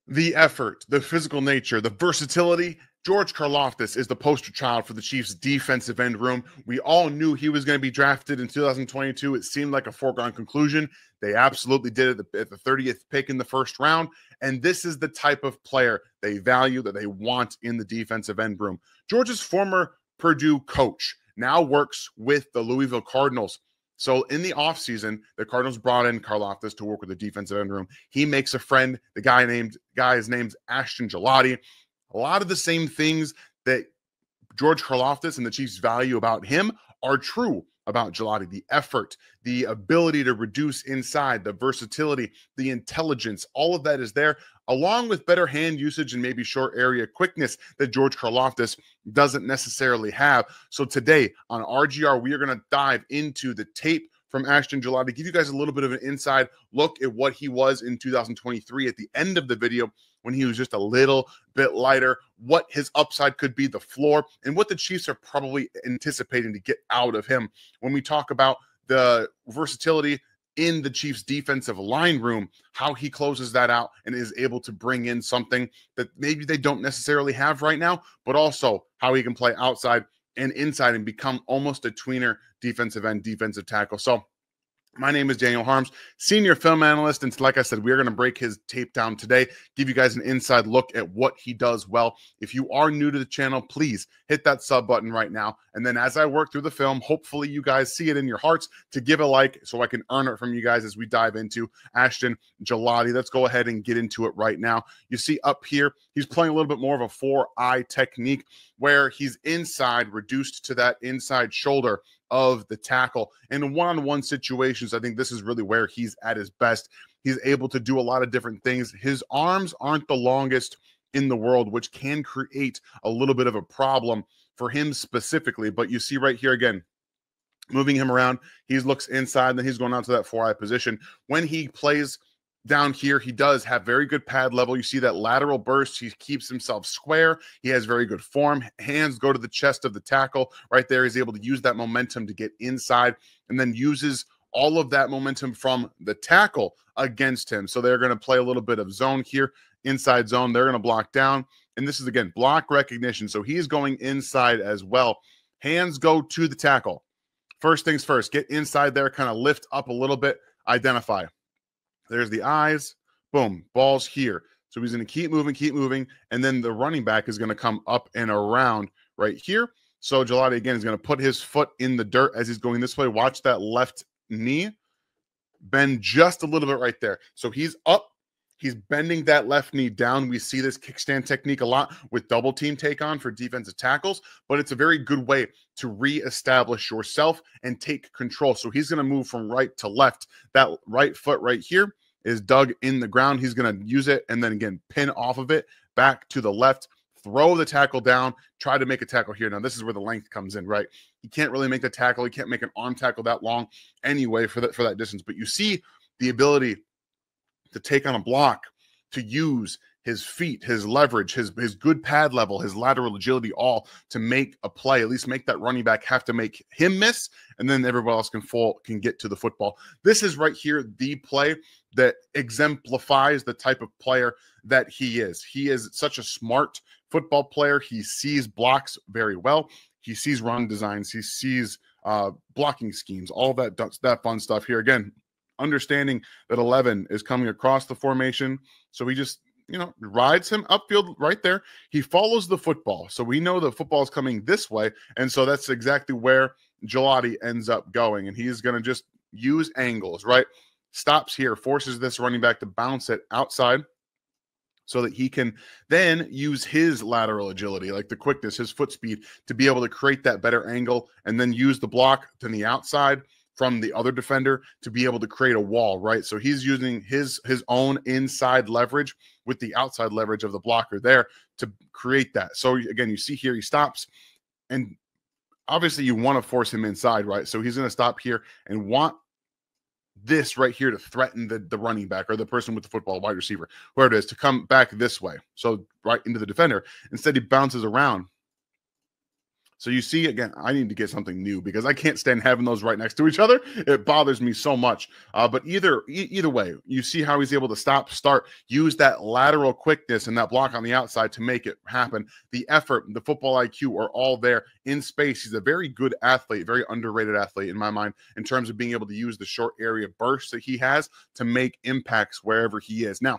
The effort, the physical nature, the versatility. George Karlaftis is the poster child for the Chiefs' defensive end room. We all knew he was going to be drafted in 2022. It seemed like a foregone conclusion. They absolutely did it at the 30th pick in the first round. And this is the type of player they value, that they want in the defensive end room. George's former Purdue coach now works with the Louisville Cardinals. So in the offseason, the Cardinals brought in Karlaftis to work with the defensive end room. He makes a friend. The guy's name's Ashton Gillotte. A lot of the same things that George Karlaftis and the Chiefs value about him are true about Gillotte. The effort, the ability to reduce inside, the versatility, the intelligence, all of that is there, along with better hand usage and maybe short area quickness that George Karlaftis doesn't necessarily have. So today on RGR, we are going to dive into the tape from Ashton Gillotte to give you guys a little bit of an inside look at what he was in 2023 at the end of the video, when he was just a little bit lighter, what his upside could be, the floor, and what the Chiefs are probably anticipating to get out of him. When we talk about the versatility in the Chiefs' defensive line room, how he closes that out and is able to bring in something that maybe they don't necessarily have right now, but also how he can play outside and inside and become almost a tweener defensive end, defensive tackle. So my name is Daniel Harms, senior film analyst, and like I said, we're going to break his tape down today, give you guys an inside look at what he does well. If you are new to the channel, please hit that sub button right now, and then as I work through the film, hopefully you guys see it in your hearts to give a like so I can earn it from you guys as we dive into Ashton Gillotte. Let's go ahead and get into it right now. You see up here, he's playing a little bit more of a 4-eye technique where he's inside, reduced to that inside shoulder of the tackle. In one-on-one situations, I think this is really where he's at his best. He's able to do a lot of different things. His arms aren't the longest in the world, which can create a little bit of a problem for him specifically. But you see right here again, moving him around, he looks inside, and then he's going out to that 4-eye position. When he plays down here, he does have very good pad level. You see that lateral burst. He keeps himself square. He has very good form. Hands go to the chest of the tackle. Right there, he's able to use that momentum to get inside and then uses all of that momentum from the tackle against him. So they're going to play a little bit of zone here, inside zone. They're going to block down. And this is, again, block recognition. So he's going inside as well. Hands go to the tackle. First things first, get inside there, kind of lift up a little bit, identify. There's the eyes. Boom. Ball's here. So he's going to keep moving. And then the running back is going to come up and around right here. So Gillotte, again, is going to put his foot in the dirt as he's going this way. Watch that left knee bend just a little bit right there. So he's up. He's bending that left knee down. We see this kickstand technique a lot with double team take on for defensive tackles, but it's a very good way to reestablish yourself and take control. So he's going to move from right to left. That right foot right here is dug in the ground. He's going to use it and then again, pin off of it back to the left, throw the tackle down, try to make a tackle here. Now this is where the length comes in, right? He can't really make the tackle. He can't make an arm tackle that long anyway for that distance, but you see the ability to take on a block, to use his feet, his leverage, his good pad level, his lateral agility, all to make a play, at least make that running back have to make him miss, and then everybody else can get to the football. This is right here the play that exemplifies the type of player that he is. He is such a smart football player. He sees blocks very well. He sees run designs. He sees blocking schemes, all that fun stuff here. Again, understanding that 11 is coming across the formation. So he just, rides him upfield right there. He follows the football. So we know the football is coming this way. And so that's exactly where Gillotte ends up going. And he's going to just use angles, right? Stops here, forces this running back to bounce it outside so that he can then use his lateral agility, like the quickness, his foot speed, to be able to create that better angle and then use the block to the outside from the other defender to be able to create a wall, right? So he's using his own inside leverage with the outside leverage of the blocker there to create that. So again, you see here, he stops, and obviously you want to force him inside, right? So he's going to stop here and want this right here to threaten the running back or the person with the football, wide receiver, whoever it is, to come back this way. So right into the defender. Instead, he bounces around, So you see, again, I need to get something new because I can't stand having those right next to each other. It bothers me so much. But either way, you see how he's able to stop, start, use that lateral quickness and that block on the outside to make it happen. The effort, the football IQ are all there in space. He's a very good athlete, very underrated athlete in my mind in terms of being able to use the short area bursts that he has to make impacts wherever he is. Now,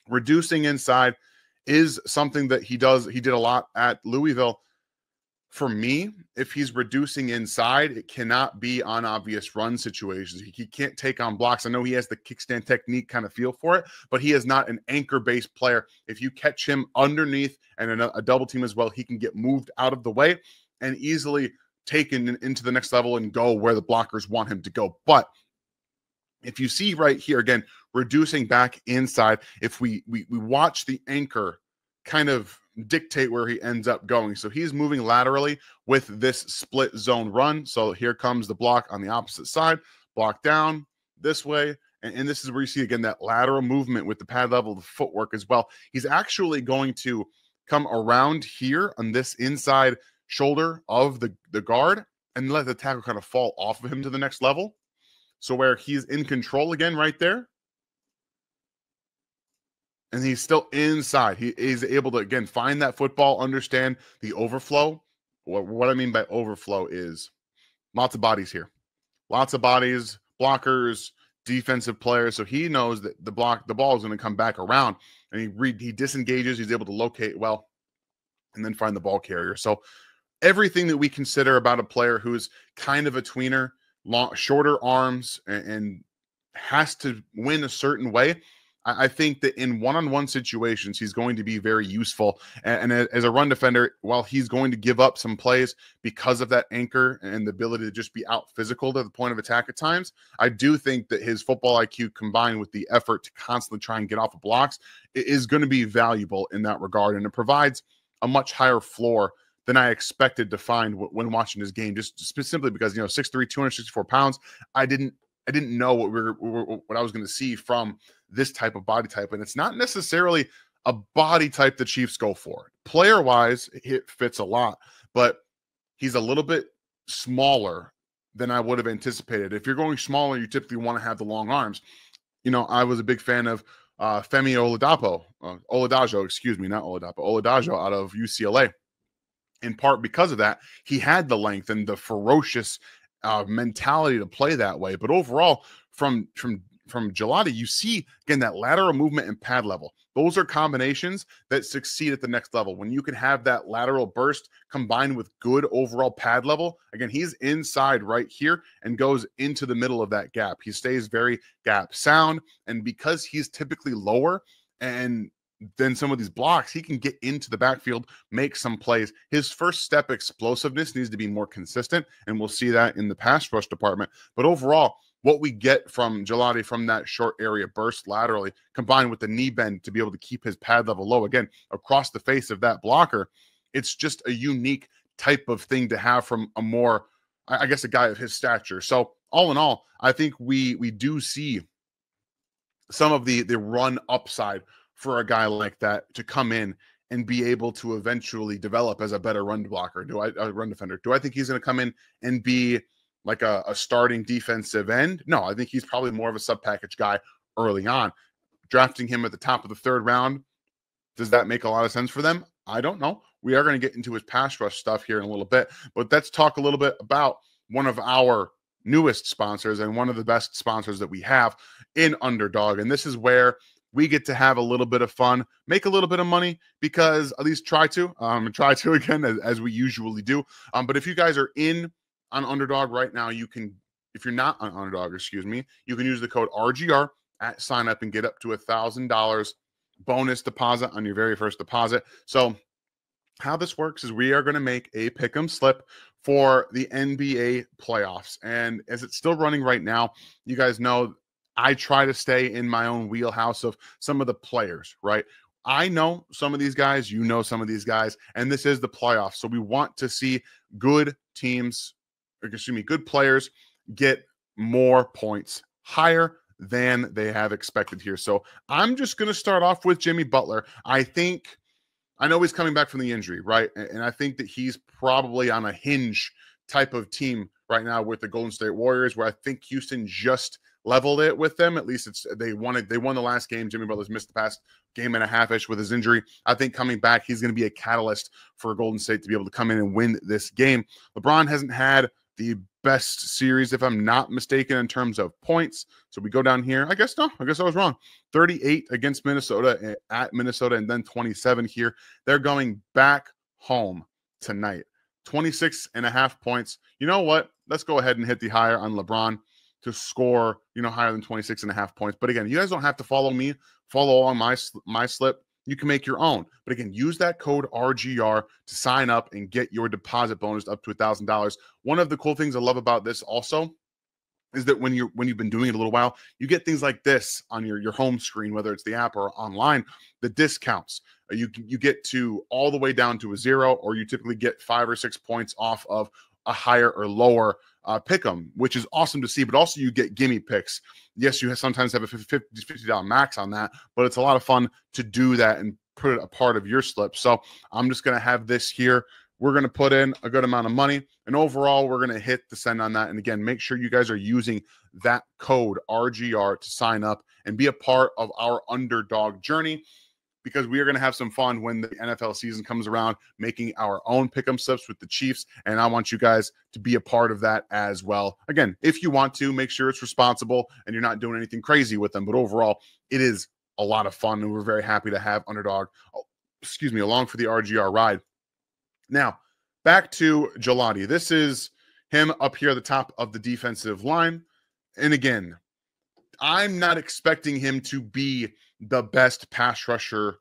reducing inside is something that he does. He did a lot at Louisville. For me, if he's reducing inside, it cannot be on obvious run situations. He can't take on blocks. I know he has the kickstand technique kind of feel for it, but he is not an anchor-based player. If you catch him underneath and a double team as well, he can get moved out of the way and easily taken into the next level and go where the blockers want him to go. But if you see right here, again, reducing back inside, if we watch the anchor kind of dictate where he ends up going. So he's moving laterally with this split zone run. So here comes the block on the opposite side, block down this way. And this is where you see, again, that lateral movement with the pad level, the footwork as well. He's actually going to come around here on this inside shoulder of the guard and let the tackle kind of fall off of him to the next level. So where he's in control again right there. And he's still inside. He is able to, again, find that football, understand the overflow. What I mean by overflow is lots of bodies here. Lots of bodies, blockers, defensive players. So he knows that the ball is going to come back around. And he disengages. He's able to locate well and then find the ball carrier. So everything that we consider about a player who's kind of a tweener, shorter arms, and has to win a certain way, I think that in one-on-one situations, he's going to be very useful. And as a run defender, while he's going to give up some plays because of that anchor and the ability to just be out physical to the point of attack at times, I do think that his football IQ combined with the effort to constantly try and get off of blocks is going to be valuable in that regard. And it provides a much higher floor than I expected to find when watching his game, just simply because, 6'3", 264 pounds, I didn't know what I was going to see from this type of body type. And it's not necessarily a body type the Chiefs go for. Player-wise, it fits a lot, but he's a little bit smaller than I would have anticipated. If you're going smaller, you typically want to have the long arms. I was a big fan of Femi Oladajo out of UCLA. In part because of that, he had the length and the ferocious mentality to play that way. But overall, from Gillotte, you see, again, that lateral movement and pad level. Those are combinations that succeed at the next level. When you can have that lateral burst combined with good overall pad level, again, he's inside right here and goes into the middle of that gap. He stays very gap sound. And because he's typically lower and then some of these blocks, he can get into the backfield, make some plays. His first step explosiveness needs to be more consistent, and we'll see that in the pass rush department. But overall, what we get from Gillotte from that short area burst laterally, combined with the knee bend to be able to keep his pad level low, again, across the face of that blocker, it's just a unique type of thing to have from a more, I guess, a guy of his stature. So all in all, I think we do see some of the run upside for a guy like that to come in and be able to eventually develop as a better run blocker. A run defender? Do I think he's going to come in and be like a starting defensive end? No, I think he's probably more of a sub-package guy early on. Drafting him at the top of the third round, does that make a lot of sense for them? I don't know. We are going to get into his pass rush stuff here in a little bit, but let's talk a little bit about one of our newest sponsors and one of the best sponsors that we have in Underdog. And this is where we get to have a little bit of fun, make a little bit of money, because at least try to again, as we usually do. But if you guys are in on Underdog right now, you can, if you're not on Underdog, you can use the code RGR at sign up and get up to $1,000 bonus deposit on your very first deposit. So how this works is we are going to make a pick'em slip for the NBA playoffs. And as it's still running right now, you guys know I try to stay in my own wheelhouse of some of the players, right? I know some of these guys, you know some of these guys, and this is the playoffs. So we want to see good teams, good players get more points, higher than they have expected here. So I'm just going to start off with Jimmy Butler. I think I know he's coming back from the injury, right? And I think that he's probably on a hinge type of team right now with the Golden State Warriors, where I think Houston just leveled it with them. At least they won the last game. Jimmy Butler's missed the past game and a half-ish with his injury. I think coming back, he's going to be a catalyst for Golden State to be able to come in and win this game. LeBron hasn't had the best series, if I'm not mistaken, in terms of points. So we go down here. I guess I was wrong. 38 against Minnesota at Minnesota, and then 27 here. They're going back home tonight. 26.5 points. You know what? Let's go ahead and hit the higher on LeBron to score, higher than 26.5 points. But again, you guys don't have to follow me. Follow along my slip. You can make your own. But again, use that code RGR to sign up and get your deposit bonus up to $1,000. One of the cool things I love about this also is that when you've been doing it a little while, you get things like this on your home screen, whether it's the app or online, the discounts. You get to all the way down to a 0, or you typically get 5 or 6 points off of a higher or lower pick 'em, which is awesome to see. But also you get gimme picks. Yes, you sometimes have a $50 max on that, but it's a lot of fun to do that and put it a part of your slip. So I'm just going to have this here. We're going to put in a good amount of money, and overall, we're going to hit the send on that. And again, make sure you guys are using that code RGR to sign up and be a part of our underdog journey, because we are going to have some fun when the NFL season comes around, making our own pick'em slips with the Chiefs. And I want you guys to be a part of that as well. Again, if you want to, make sure it's responsible and you're not doing anything crazy with them. But overall, it is a lot of fun, and we're very happy to have Underdog, along for the RGR ride. Now, back to Gillotte. This is him up here at the top of the defensive line. And again, I'm not expecting him to be the best pass rusher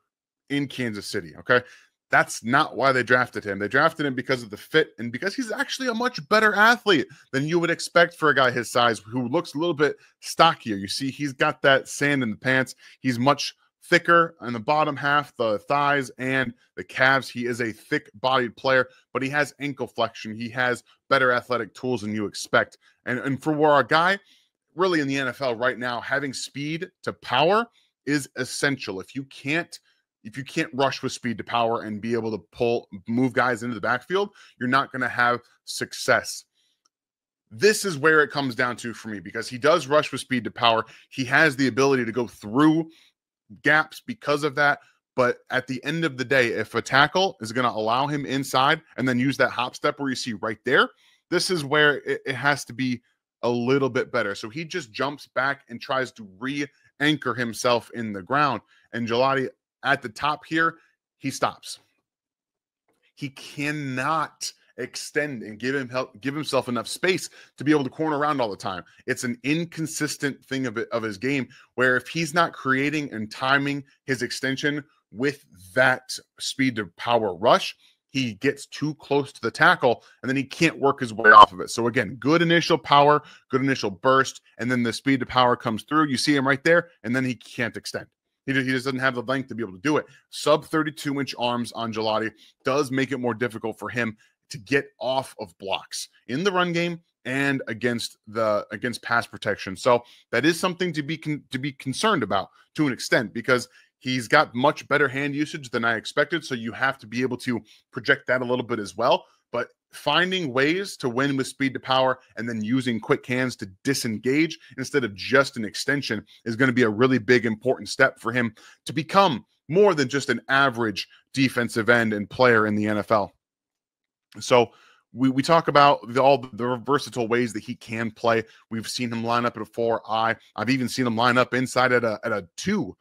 in Kansas City, okay? That's not why they drafted him. They drafted him because of the fit and because he's actually a much better athlete than you would expect for a guy his size who looks a little bit stockier. You see, he's got that sand in the pants. He's much thicker on the bottom half, the thighs and the calves. He is a thick-bodied player, but he has ankle flexion. He has better athletic tools than you expect. And for where a guy really in the NFL right now, having speed to power is essential. If you can't rush with speed to power and be able to move guys into the backfield, you're not going to have success. This is where it comes down to for me, because he does rush with speed to power. He has the ability to go through gaps because of that. But at the end of the day, if a tackle is going to allow him inside and then use that hop step where you see right there, this is where it has to be a little bit better. So he just jumps back and tries to re-anchor himself in the ground. And Gillotte at the top here, he stops. He cannot extend and give himself enough space to be able to corner around all the time. It's an inconsistent thing of his game, where if he's not creating and timing his extension with that speed to power rush, he gets too close to the tackle and then he can't work his way off of it. So again, good initial power, good initial burst, and then the speed to power comes through. You see him right there, and then he can't extend. He just doesn't have the length to be able to do it. Sub 32-inch arms on Gillotte does make it more difficult for him to get off of blocks in the run game and against pass protection. So that is something to be concerned about to an extent, because he's got much better hand usage than I expected. So you have to be able to project that a little bit as well. But finding ways to win with speed to power and then using quick hands to disengage instead of just an extension is going to be a really big, important step for him to become more than just an average defensive end and player in the NFL. So we talk about all the versatile ways that he can play. We've seen him line up at a 4-eye. I've even seen him line up inside at a 2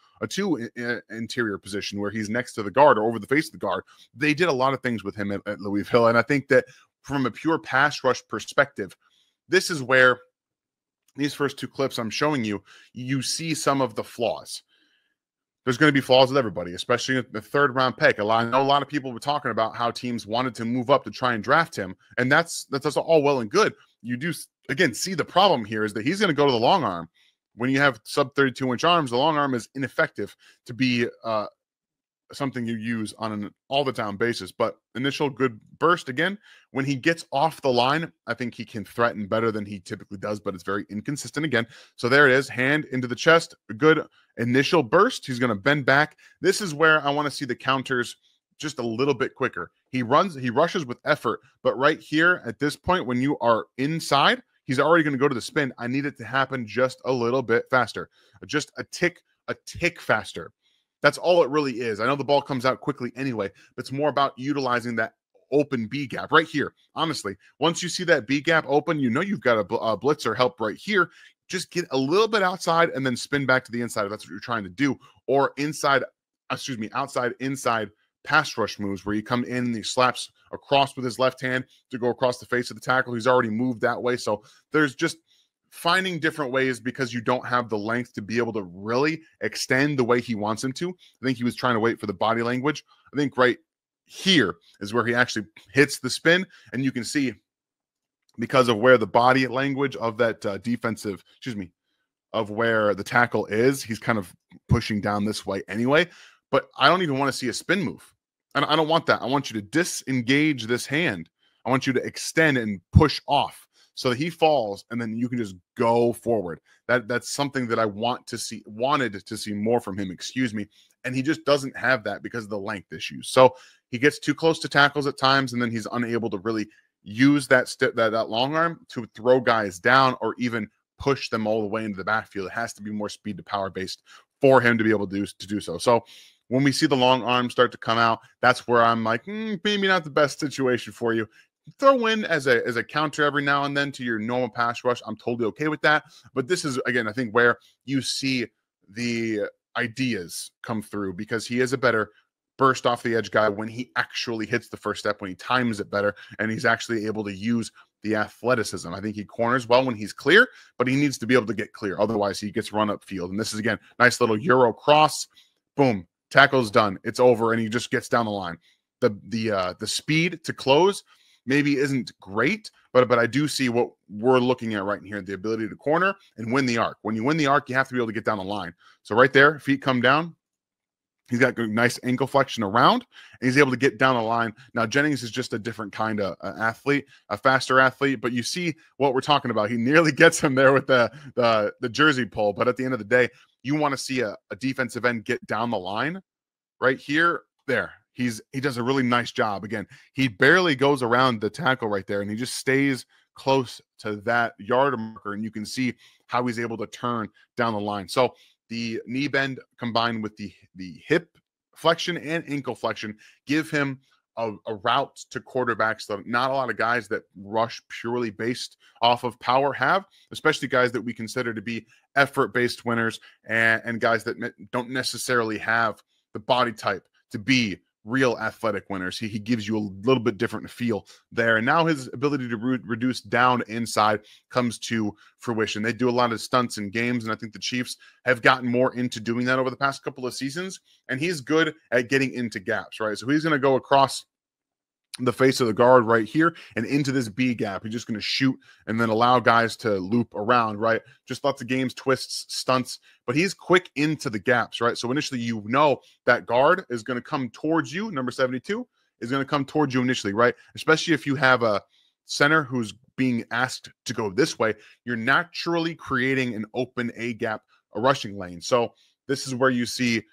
interior position where he's next to the guard or over the face of the guard. They did a lot of things with him at Louisville. And I think that from a pure pass rush perspective, this is where these first two clips I'm showing you, you see some of the flaws. There's going to be flaws with everybody, especially at the third-round pick. I know a lot of people were talking about how teams wanted to move up to try and draft him, and that's all well and good. You do, again, see the problem here is that he's going to go to the long arm. When you have sub-32-inch arms, the long arm is ineffective to be something you use on an all-the-time basis. But initial good burst, again, when he gets off the line, I think he can threaten better than he typically does, but it's very inconsistent again. So there it is, hand into the chest, a good initial burst. He's going to bend back. This is where I want to see the counters just a little bit quicker. He rushes with effort, but right here at this point, when you are inside, he's already going to go to the spin. I need it to happen just a little bit faster, just a tick faster. That's all it really is. I know the ball comes out quickly anyway, but it's more about utilizing that open B gap right here. Honestly, once you see that B gap open, you know you've got a blitzer help right here. Just get a little bit outside and then spin back to the inside if that's what you're trying to do. Or outside, inside pass rush moves where you come in and he slaps across with his left hand to go across the face of the tackle. He's already moved that way. So there's just finding different ways because you don't have the length to be able to really extend the way he wants him to. I think he was trying to wait for the body language. I think right here is where he actually hits the spin, and you can see because of where the body language of that of where the tackle is, he's kind of pushing down this way anyway. But I don't even want to see a spin move. And I don't want that. I want you to disengage this hand. I want you to extend and push off so that he falls, and then you can just go forward. That's something that I wanted to see more from him, and he just doesn't have that because of the length issues. So he gets too close to tackles at times, and then he's unable to really use that long arm to throw guys down or even push them all the way into the backfield. It has to be more speed to power based for him to be able to do so. So when we see the long arm start to come out, that's where I'm like, maybe not the best situation for you. Throw in as a counter every now and then to your normal pass rush. I'm totally okay with that. But this is, again, I think where you see the ideas come through, because he is a better burst off the edge guy when he actually hits the first step, when he times it better, and he's actually able to use the athleticism. I think he corners well when he's clear, but he needs to be able to get clear. Otherwise, he gets run up field. And this is, again, nice little Euro cross. Boom. Tackle's done. It's over, and he just gets down the line. The speed to close maybe isn't great, but I do see what we're looking at right here, the ability to corner and win the arc. When you win the arc, you have to be able to get down the line. So right there, feet come down. He's got a nice ankle flexion around, and he's able to get down the line. Now, Jennings is just a different kind of athlete, a faster athlete, but you see what we're talking about. He nearly gets him there with the jersey pull, but at the end of the day, you want to see a defensive end get down the line right here, there. He does a really nice job. Again, he barely goes around the tackle right there, and he just stays close to that yard marker, and you can see how he's able to turn down the line. So the knee bend combined with the hip flexion and ankle flexion give him a route to quarterbacks that not a lot of guys that rush purely based off of power have, especially guys that we consider to be effort-based winners and guys that don't necessarily have the body type to be real athletic winners. He gives you a little bit different feel there. And now his ability to reduce down inside comes to fruition. They do a lot of stunts in games, and I think the Chiefs have gotten more into doing that over the past couple of seasons. And he's good at getting into gaps, right? So he's going to go across the face of the guard right here and into this B gap. He's just going to shoot and then allow guys to loop around, right? Just lots of games, twists, stunts, but he's quick into the gaps, right? So initially, you know that guard is going to come towards you. Number 72 is going to come towards you initially, right? Especially if you have a center who's being asked to go this way, you're naturally creating an open A gap, a rushing lane. So this is where you see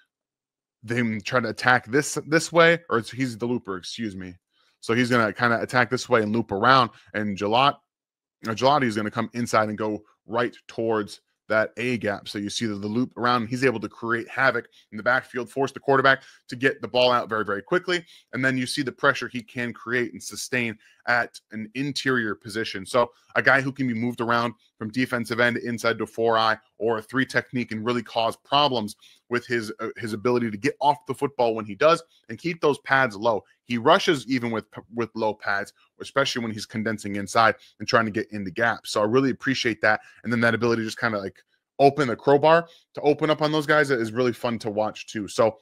them try to attack this way, or he's the looper, excuse me. So he's going to kind of attack this way and loop around, and Gillotte is going to come inside and go right towards that A gap. So you see the loop around. He's able to create havoc in the backfield, force the quarterback to get the ball out very, very quickly. And then you see the pressure he can create and sustain at an interior position. So a guy who can be moved around from defensive end inside to 4-eye or a 3 technique and really cause problems with his ability to get off the football when he does and keep those pads low. He rushes even with low pads, especially when he's condensing inside and trying to get into gaps. So I really appreciate that. And then that ability to just kind of like open the crowbar to open up on those guys is really fun to watch too. So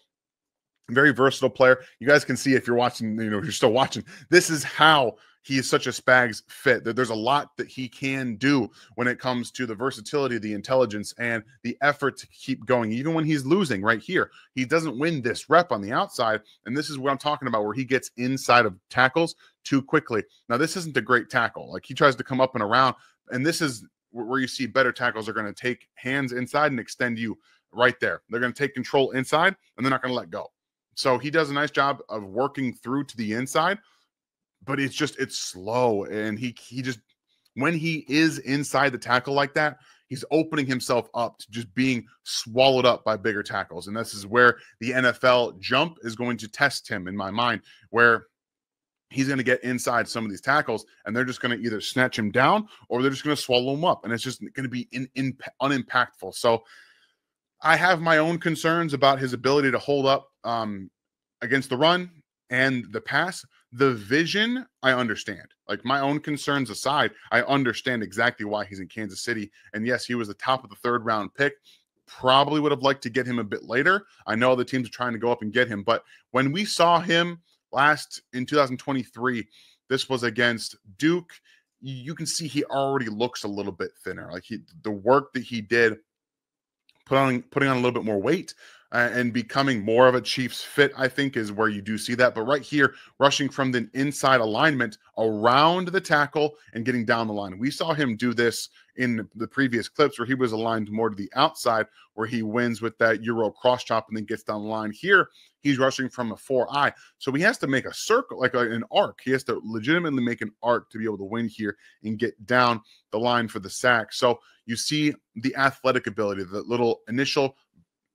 very versatile player. You guys can see if you're watching, if you're still watching, this is how he is such a Spags fit. There's a lot that he can do when it comes to the versatility, the intelligence, and the effort to keep going. Even when he's losing right here, he doesn't win this rep on the outside. And this is what I'm talking about, where he gets inside of tackles too quickly. Now, this isn't a great tackle. Like, he tries to come up and around, and this is where you see better tackles are going to take hands inside and extend you right there. They're going to take control inside, and they're not going to let go. So he does a nice job of working through to the inside, but it's slow. And he just, when he is inside the tackle like that, he's opening himself up to just being swallowed up by bigger tackles. And this is where the NFL jump is going to test him, in my mind, where he's going to get inside some of these tackles and they're just going to either snatch him down or they're just going to swallow him up. And it's just going to be unimpactful. So I have my own concerns about his ability to hold up against the run and the pass. The vision, I understand. Like, my own concerns aside, I understand exactly why he's in Kansas City. And yes, he was the top of the 3rd round pick. Probably would have liked to get him a bit later. I know the teams are trying to go up and get him, but when we saw him last in 2023, this was against Duke. You can see he already looks a little bit thinner. Like, the work that he did, putting on a little bit more weight and becoming more of a Chiefs fit, I think, is where you do see that. But right here, rushing from the inside alignment around the tackle and getting down the line. We saw him do this in the previous clips where he was aligned more to the outside, where he wins with that Euro cross chop and then gets down the line. Here, he's rushing from a 4-eye. So he has to make a circle, like an arc. He has to legitimately make an arc to be able to win here and get down the line for the sack. So you see the athletic ability, the little initial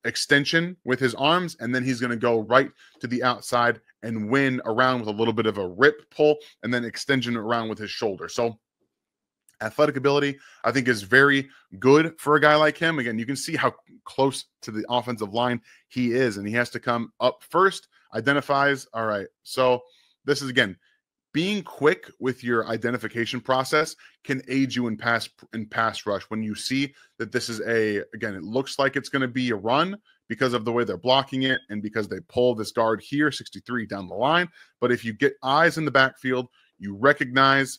extension with his arms, and then he's going to go right to the outside and win around with a little bit of a rip pull and then extension around with his shoulder. So athletic ability, I think, is very good for a guy like him. Again, you can see how close to the offensive line he is, and he has to come up first, identifies. All right, so this is, again, being quick with your identification process can aid you in pass rush. When you see that this is again, it looks like it's going to be a run because of the way they're blocking it and because they pull this guard here, 63 down the line. But if you get eyes in the backfield, you recognize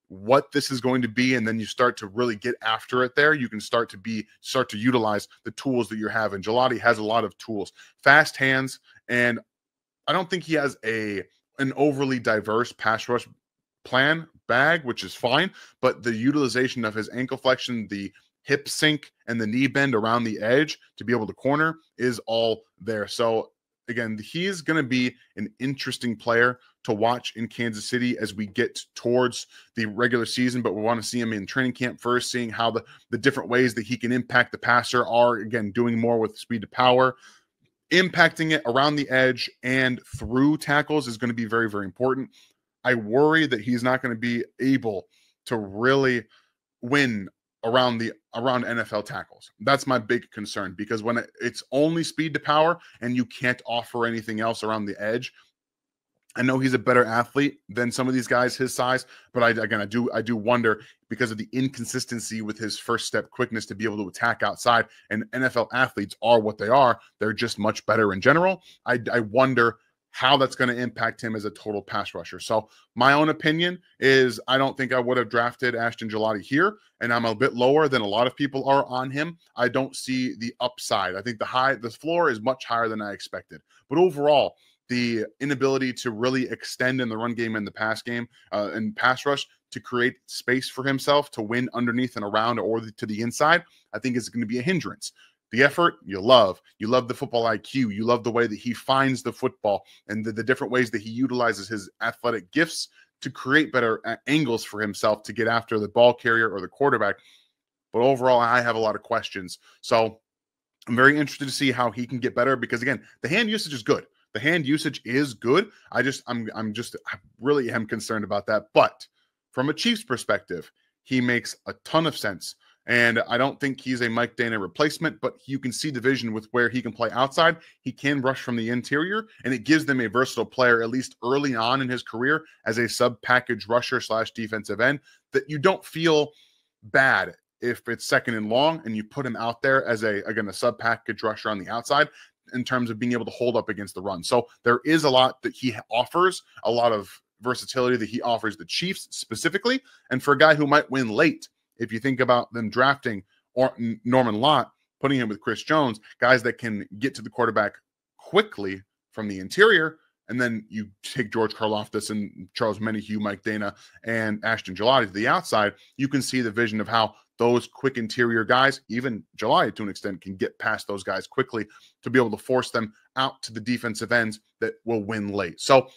what this is going to be, and then you start to really get after it there, you can start to utilize the tools that you have. And Gillotte has a lot of tools, fast hands, and I don't think he has an overly diverse pass rush bag, which is fine, but the utilization of his ankle flexion, the hip sink, and the knee bend around the edge to be able to corner is all there. So again, he's going to be an interesting player to watch in Kansas City as we get towards the regular season, but we want to see him in training camp first, seeing how the different ways that he can impact the passer are, again, doing more with speed to power. Impacting it around the edge and through tackles is going to be very, very important. I worry that he's not going to be able to really win around NFL tackles. That's my big concern, because when it's only speed to power and you can't offer anything else around the edge, I know he's a better athlete than some of these guys his size, but I do wonder, because of the inconsistency with his first step quickness to be able to attack outside. And NFL athletes are what they are; they're just much better in general. I wonder how that's going to impact him as a total pass rusher. So my own opinion is I don't think I would have drafted Ashton Gillotte here, and I'm a bit lower than a lot of people are on him. I don't see the upside. I think the floor is much higher than I expected, but overall, the inability to really extend in the run game and the pass game and pass rush to create space for himself to win underneath and around or to the inside, I think is going to be a hindrance. The effort, you love the football IQ, you love the way that he finds the football and the different ways that he utilizes his athletic gifts to create better angles for himself to get after the ball carrier or the quarterback. But overall, I have a lot of questions. So I'm very interested to see how he can get better, because again, the hand usage is good. The hand usage is good. I really am concerned about that. But from a Chiefs perspective, he makes a ton of sense. And I don't think he's a Mike Dana replacement, but you can see the vision with where he can play outside. He can rush from the interior, and it gives them a versatile player, at least early on in his career, as a sub-package rusher / defensive end, that you don't feel bad if it's second and long and you put him out there as a sub-package rusher on the outside, in terms of being able to hold up against the run. So there is a lot that he offers, a lot of versatility that he offers the Chiefs specifically. And for a guy who might win late, if you think about them drafting Norman Lott, putting him with Chris Jones, guys that can get to the quarterback quickly from the interior, and then you take George Karlaftis and Charles Menahue, Mike Dana, and Ashton Gillotte to the outside, you can see the vision of how those quick interior guys, even Gillotte to an extent, can get past those guys quickly to be able to force them out to the defensive ends that will win late. So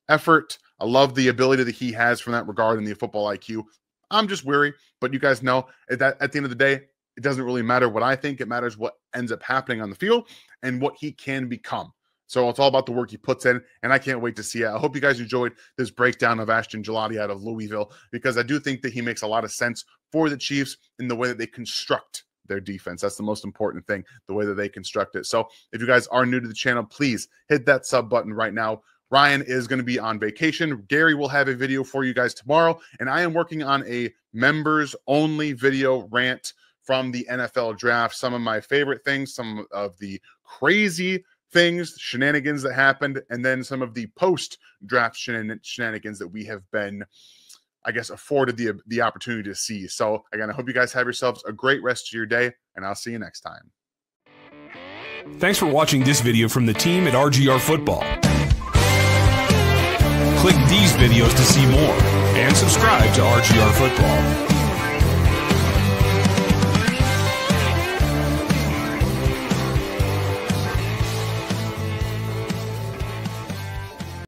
effort, I love the ability that he has from that regard and the football IQ. I'm just weary, but you guys know that at the end of the day, it doesn't really matter what I think. It matters what ends up happening on the field and what he can become. So it's all about the work he puts in, and I can't wait to see it. I hope you guys enjoyed this breakdown of Ashton Gillotte out of Louisville, because I do think that he makes a lot of sense for the Chiefs in the way that they construct their defense. That's the most important thing, the way that they construct it. So if you guys are new to the channel, please hit that sub button right now. Ryan is going to be on vacation. Gary will have a video for you guys tomorrow, and I am working on a members-only video rant from the NFL draft. Some of my favorite things, some of the crazy things, shenanigans that happened, and then some of the post-draft shenanigans that we have been, I guess, afforded the opportunity to see. So again, I hope you guys have yourselves a great rest of your day, and I'll see you next time. Thanks for watching this video from the team at RGR Football. Click these videos to see more, and subscribe to RGR Football.